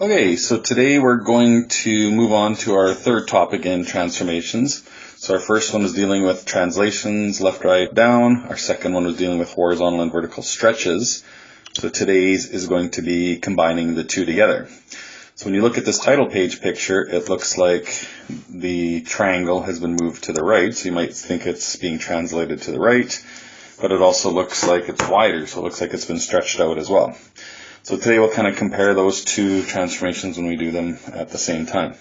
Okay, so today we're going to move on to our third topic in transformations. So our first one was dealing with translations, left, right, down. Our second one was dealing with horizontal and vertical stretches. So today's is going to be combining the two together. So when you look at this title page picture, it looks like the triangle has been moved to the right. So you might think it's being translated to the right, but it also looks like it's wider. So it looks like it's been stretched out as well. So today we'll kind of compare those two transformations when we do them at the same time.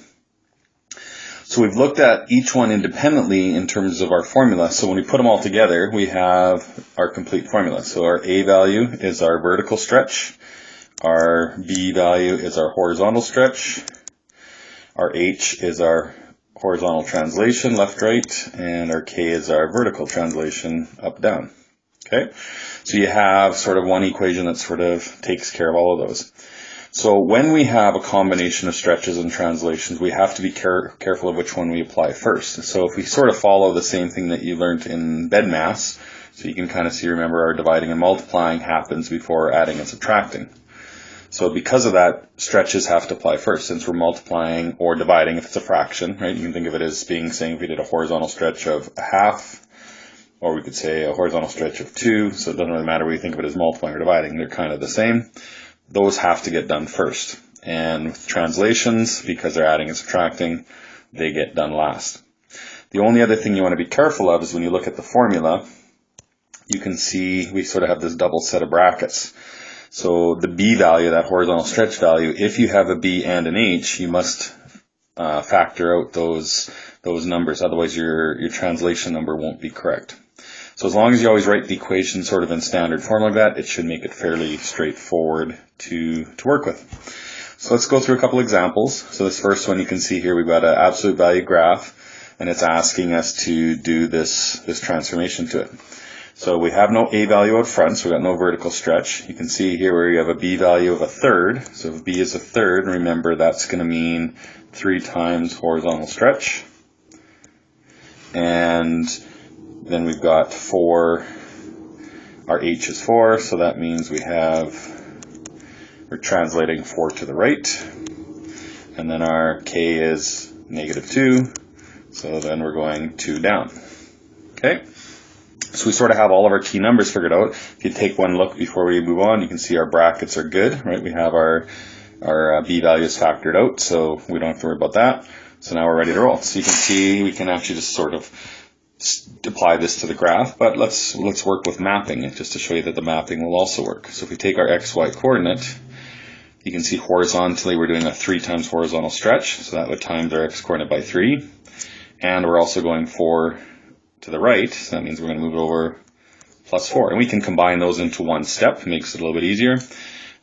So we've looked at each one independently in terms of our formula. So when we put them all together, we have our complete formula. So our A value is our vertical stretch. Our B value is our horizontal stretch. Our H is our horizontal translation, left, right. And our K is our vertical translation, up, down. Okay, so you have sort of one equation that sort of takes care of all of those. So when we have a combination of stretches and translations, we have to be careful of which one we apply first. So if we sort of follow the same thing that you learned in BEDMAS, so you can kind of see, remember, our dividing and multiplying happens before adding and subtracting. So because of that, stretches have to apply first, since we're multiplying or dividing if it's a fraction, right? You can think of it as being saying if we did a horizontal stretch of a half, or we could say a horizontal stretch of 2, so it doesn't really matter whether you think of it as multiplying or dividing, they're kind of the same. Those have to get done first. And with translations, because they're adding and subtracting, they get done last. The only other thing you want to be careful of is when you look at the formula, you can see we sort of have this double set of brackets. So the B value, that horizontal stretch value, if you have a B and an H, you must factor out those numbers, otherwise your translation number won't be correct. So as long as you always write the equation sort of in standard form like that, it should make it fairly straightforward to work with. So let's go through a couple examples. So this first one, you can see here we've got an absolute value graph, and it's asking us to do this transformation to it. So we have no A value out front, so we've got no vertical stretch. You can see here where you have a B value of a third. So if B is a third, remember that's going to mean 3 times horizontal stretch. And then we've got 4, our H is 4, so that means we're translating 4 to the right. And then our K is -2, so then we're going 2 down. Okay, so we sort of have all of our key numbers figured out. If you take one look before we move on, you can see our brackets are good, right? We have our B values factored out, so we don't have to worry about that. So now we're ready to roll. So you can see we can actually just sort of apply this to the graph, but let's work with mapping just to show you that the mapping will also work. So if we take our XY coordinate, you can see horizontally we're doing a 3 times horizontal stretch, so that would times our X coordinate by 3. And we're also going 4 to the right, so that means we're going to move it over plus 4. And we can combine those into one step, makes it a little bit easier.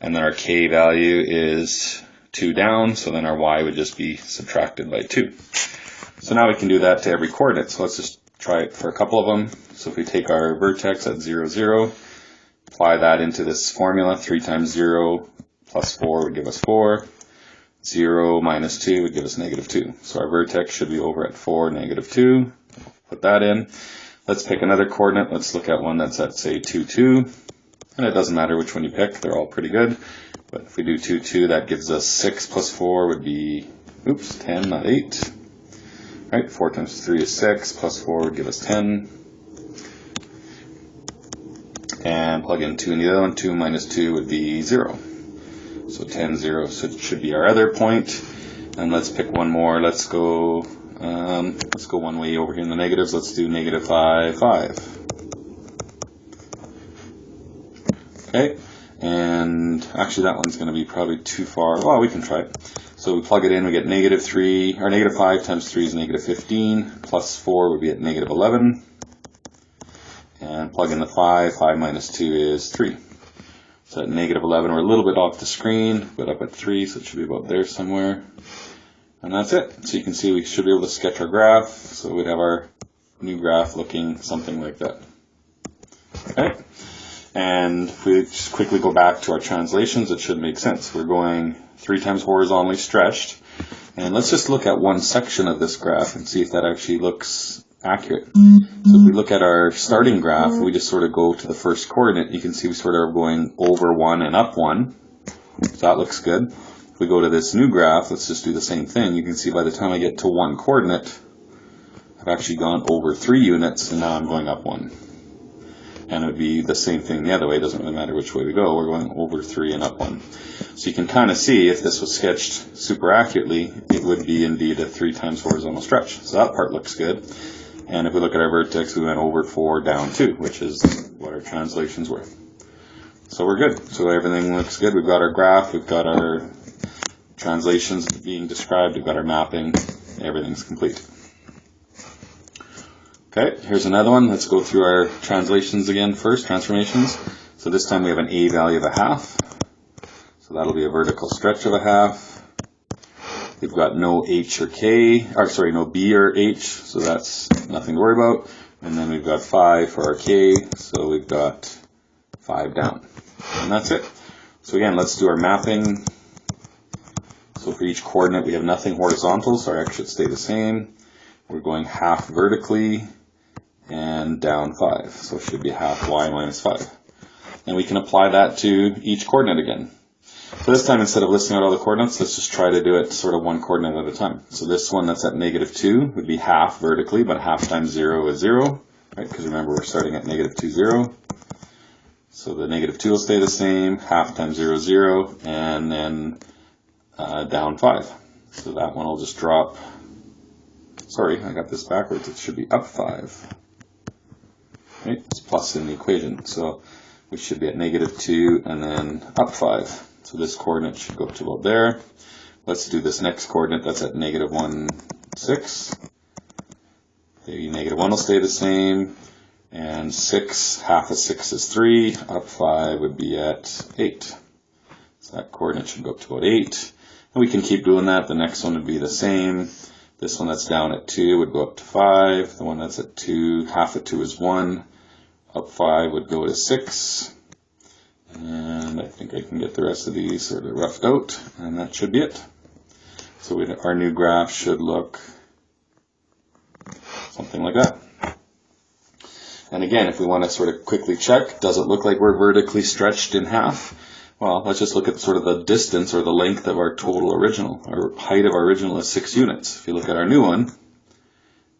And then our K value is 2 down, so then our Y would just be subtracted by 2. So now we can do that to every coordinate. So let's just try it for a couple of them. So if we take our vertex at 0, 0, apply that into this formula, 3 times 0 plus 4 would give us 4. 0 minus 2 would give us -2. So our vertex should be over at 4, -2. Put that in. Let's pick another coordinate. Let's look at one that's at, say, 2, 2. And it doesn't matter which one you pick. They're all pretty good. But if we do 2, 2, that gives us 6 plus 4 would be, 10, not 8. Right, 4 times 3 is 6, plus 4 would give us 10. And plug in 2 in the other one. 2 minus 2 would be 0. So 10, 0 should be our other point. And let's pick one more. Let's go one way over here in the negatives. Let's do -5, 5. Okay, and actually that one's going to be probably too far. Well, we can try it. So we plug it in, we get -3, or -5 times 3 is -15, plus 4 would be at -11. And plug in the 5, 5 minus 2 is 3. So at -11, we're a little bit off the screen, but up at 3, so it should be about there somewhere. And that's it. So you can see we should be able to sketch our graph. So we'd have our new graph looking something like that. Okay. And if we just quickly go back to our translations, it should make sense. We're going 3 times horizontally stretched. And let's just look at one section of this graph and see if that actually looks accurate. So if we look at our starting graph, we just sort of go to the first coordinate. You can see we sort of are going over 1 and up 1. So that looks good. If we go to this new graph, let's just do the same thing. You can see by the time I get to one coordinate, I've actually gone over 3 units, and now I'm going up 1. And it would be the same thing the other way. It doesn't really matter which way we go. We're going over 3 and up 1. So you can kind of see if this was sketched super accurately, it would be indeed a 3 times horizontal stretch. So that part looks good. And if we look at our vertex, we went over 4, down 2, which is what our translations were. So we're good. So everything looks good. We've got our graph, we've got our translations being described, we've got our mapping, everything's complete. Okay, here's another one. Let's go through our translations again first, transformations. So this time we have an A value of a half. So that'll be a vertical stretch of a half. We've got no H or K, or sorry, no B or H, so that's nothing to worry about. And then we've got 5 for our K, so we've got 5 down. And that's it. So again, let's do our mapping. So for each coordinate we have nothing horizontal, so our X should stay the same. We're going half vertically and down 5, so it should be half y minus 5. And we can apply that to each coordinate again. So this time, instead of listing out all the coordinates, let's just try to do it sort of one coordinate at a time. So this one that's at -2 would be half vertically, but half times 0 is 0, right? Because remember, we're starting at -2, 0. So the -2 will stay the same, half times 0 is 0, and then down 5. So that one will just drop. Sorry, I got this backwards. It should be up 5. Right? It's plus in the equation. So we should be at -2 and then up 5. So this coordinate should go up to about there. Let's do this next coordinate that's at -1, 6. The -1 will stay the same. And 6, half of 6 is 3. Up 5 would be at 8. So that coordinate should go up to about 8. And we can keep doing that. The next one would be the same. This one that's down at 2 would go up to 5. The one that's at 2, half of 2 is 1. Up 5 would go to 6. And I think I can get the rest of these sort of roughed out. And that should be it. So our new graph should look something like that. And again, if we want to sort of quickly check, does it look like we're vertically stretched in half? Well, let's just look at sort of the distance or the length of our total original. Our height of our original is 6 units. If you look at our new one,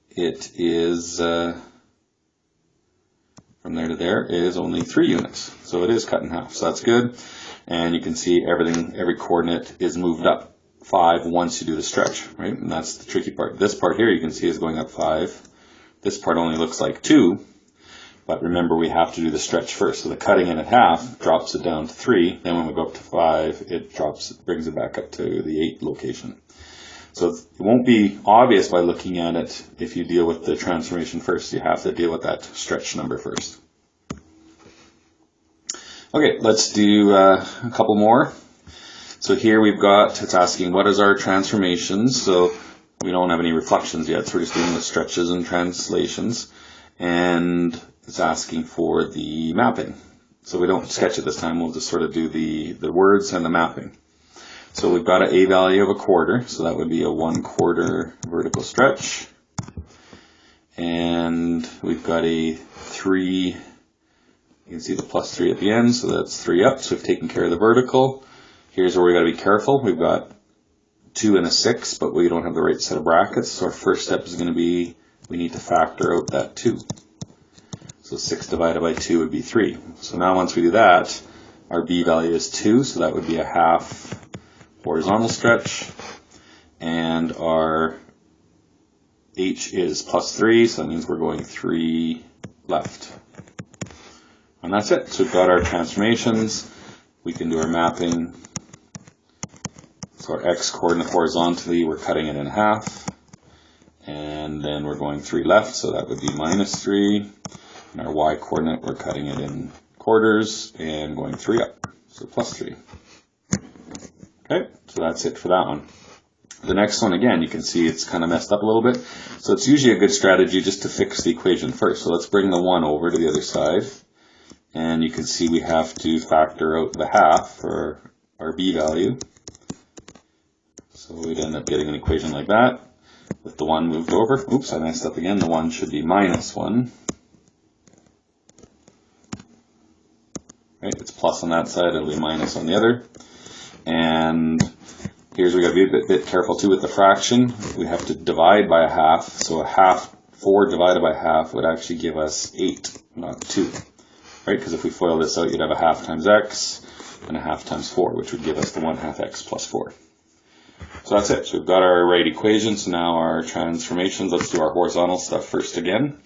it is, from there to there is only 3 units. So it is cut in half. So that's good. And you can see every coordinate is moved up 5 once you do the stretch, right? And that's the tricky part. This part here you can see is going up 5. This part only looks like 2. But remember, we have to do the stretch first. So the cutting in at half drops it down to 3. Then when we go up to 5, it brings it back up to the 8 location. So it won't be obvious by looking at it if you deal with the transformation first. You have to deal with that stretch number first. Okay, let's do a couple more. So here we've got, it's asking what is our transformations. So we don't have any reflections yet, so we're just doing the stretches and translations. And it's asking for the mapping. So we don't sketch it this time, we'll just sort of do the words and the mapping. So we've got an A value of 1/4, so that would be a 1/4 vertical stretch. And we've got a 3, you can see the +3 at the end, so that's 3 up, so we've taken care of the vertical. Here's where we got to be careful. We've got 2 and a 6, but we don't have the right set of brackets, so our first step is going to be, we need to factor out that 2. So 6 divided by 2 would be 3. So now once we do that, our B value is 2, so that would be a half horizontal stretch. And our H is +3, so that means we're going 3 left. And that's it. So we've got our transformations. We can do our mapping. So our X coordinate horizontally, we're cutting it in half. And then we're going 3 left, so that would be -3. And our Y coordinate, we're cutting it in quarters and going 3 up, so +3. Okay, so that's it for that one. The next one, again, you can see it's kind of messed up a little bit. So it's usually a good strategy just to fix the equation first. So let's bring the 1 over to the other side. And you can see we have to factor out the half for our B value. So we'd end up getting an equation like that with the 1 moved over. Oops, I messed up again. The 1 should be -1. Right, it's plus on that side, it'll be minus on the other. And here's where we got to be a bit careful too with the fraction. We have to divide by a half. So a half, 4 divided by half would actually give us 8, not 2. Right? Because if we FOIL this out, you'd have a half times x and a half times 4, which would give us the 1/2 x plus 4. So that's it. So we've got our right equation. So now our transformations. Let's do our horizontal stuff first again.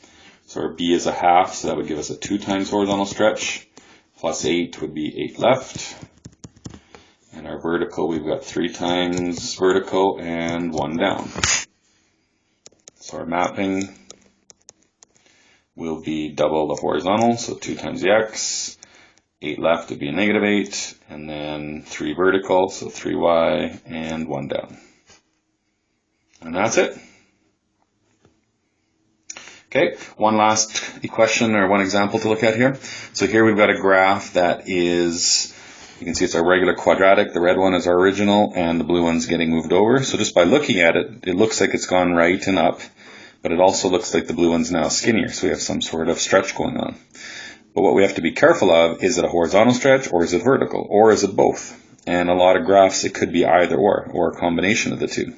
So our b is a half, so that would give us a 2 times horizontal stretch. Plus 8 would be 8 left. And our vertical, we've got 3 times vertical and 1 down. So our mapping will be double the horizontal, so 2 times the x. 8 left would be a negative 8, and then 3 vertical, so 3y, and 1 down. And that's it. Okay, one last question or one example to look at here. So here we've got a graph that is, you can see it's our regular quadratic, the red one is our original, and the blue one's getting moved over. So just by looking at it, it looks like it's gone right and up, but it also looks like the blue one's now skinnier, so we have some sort of stretch going on. But what we have to be careful of, is it a horizontal stretch, or is it vertical, or is it both? And a lot of graphs, it could be either or a combination of the two.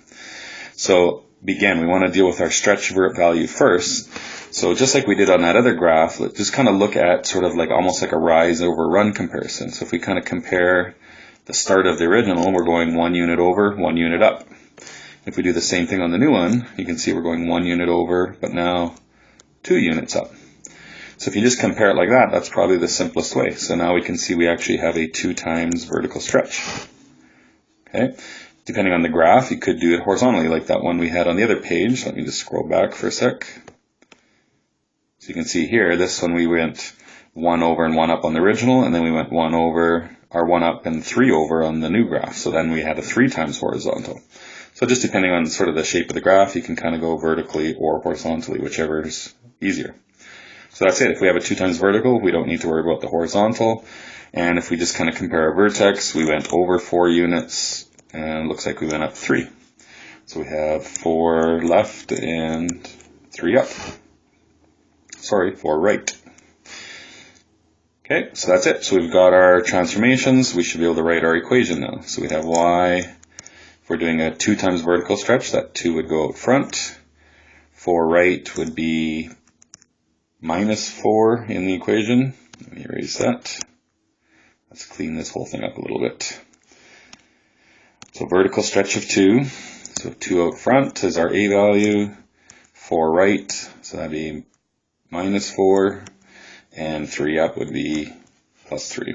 So again, we want to deal with our stretch value first. So just like we did on that other graph, let's just kind of look at sort of like almost like a rise over run comparison. So if we kind of compare the start of the original, we're going 1 unit over, 1 unit up. If we do the same thing on the new one, you can see we're going 1 unit over, but now 2 units up. So if you just compare it like that, that's probably the simplest way. So now we can see we actually have a 2 times vertical stretch. Okay. Depending on the graph, you could do it horizontally like that one we had on the other page. Let me just scroll back for a sec. So you can see here, this one we went 1 over and 1 up on the original, and then we went 1 over, or 1 up and 3 over on the new graph. So then we had a 3 times horizontal. So just depending on sort of the shape of the graph, you can kind of go vertically or horizontally, whichever is easier. So that's it. If we have a 2 times vertical, we don't need to worry about the horizontal. And if we just kind of compare our vertex, we went over 4 units, and it looks like we went up 3. So we have 4 left and 3 up. Sorry, 4 right. Okay, so that's it. So we've got our transformations. We should be able to write our equation now. So we have y, if we're doing a 2 times vertical stretch, that 2 would go out front. 4 right would be minus 4 in the equation. Let me erase that. Let's clean this whole thing up a little bit. So vertical stretch of 2. So 2 out front is our a value. 4 right, so that'd be minus 4. And 3 up would be plus 3.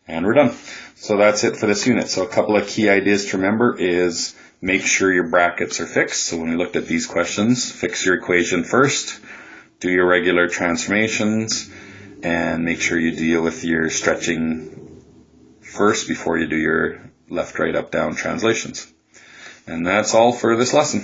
And we're done. So that's it for this unit. So a couple of key ideas to remember is make sure your brackets are fixed. So when we looked at these questions, fix your equation first. Do your regular transformations, and make sure you deal with your stretching first before you do your left, right, up, down translations. And that's all for this lesson.